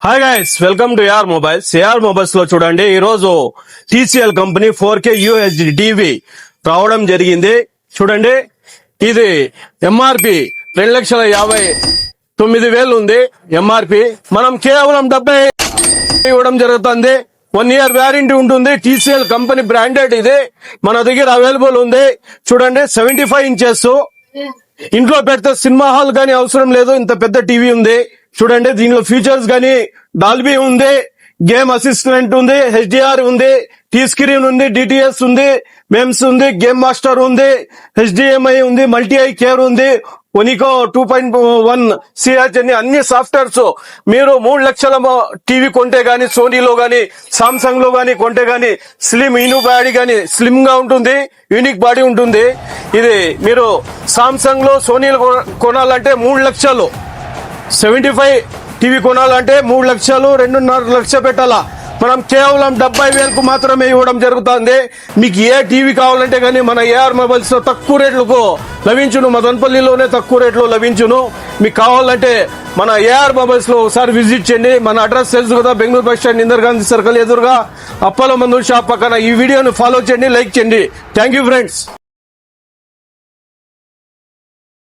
Hi guys, welcome to AR mobiles. AR mobiles లో చూడండి, ఈ రోజు TCL company 4K UHD TV రావడం జరిగింది. చూడండి, ఇది MRP 2,59,000 ఉంది. MRP మనం కేవలం 70 ఇవ్వడం జరుగుతుంది. 1 year వ్యారంటీ ఉంటుంది. TCL కంపెనీ బ్రాండెడ్ ఇది మన దగ్గర అవైలబుల్ ఉంది. చూడండి, 75 inches. ఇంట్లో పెడితే సినిమా హాల్ గానీ అవసరం లేదు, ఇంత పెద్ద టీవీ ఉంది. చూడండి, దీనిలో ఫీచర్స్ గానీ డాల్బీ ఉంది, గేమ్ అసిస్టెంట్ ఉంది, HDR ఉంది, టీ స్క్రీన్ ఉంది, DTS ఉంది, మెమ్స్ ఉంది, గేమ్ మాస్టర్ ఉంది, HDMI ఉంది, మల్టీ ఐ కేర్ ఉంది, ఒనికో 2.1 CH అన్ని సాఫ్ట్వేర్స్. మీరు 3 లక్షల టీవీ కొంటే గానీ, సోనీలో గానీ, సామ్సంగ్ లో గానీ కొంటే గానీ స్లిమ్ ఇను బాడీ గానీ స్లిమ్ గా ఉంటుంది, యూనిక్ బాడీ ఉంటుంది. ఇది మీరు సామ్సంగ్ లో, సోనీలో కొనాలంటే 3 లక్షలు, 75 టీవీ కొనాలంటే 3 లక్షలు, 2.5 లక్షలు పెట్టాలా. మనం కేవలం 70,000కు మాత్రమే ఇవ్వడం జరుగుతుంది. మీకు ఏ టీవీ కావాలంటే గానీ మన ఏఆర్ మొబైల్స్ లో తక్కువ రేట్లకు లభించును. మదనపల్లిలోనే తక్కువ రేట్లు లభించును. మీకు కావాలంటే మన ఏఆర్ మొబైల్స్ లో ఒకసారి విజిట్ చేయండి. మన అడ్రస్ తెలుసు కదా, Bengaluru bus stand, Indira Gandhi circle ఎదురుగా అప్పల మందు షాప్ పక్కన. ఈ వీడియోను ఫాలో చేయండి, లైక్ చేయండి. Thank you friends.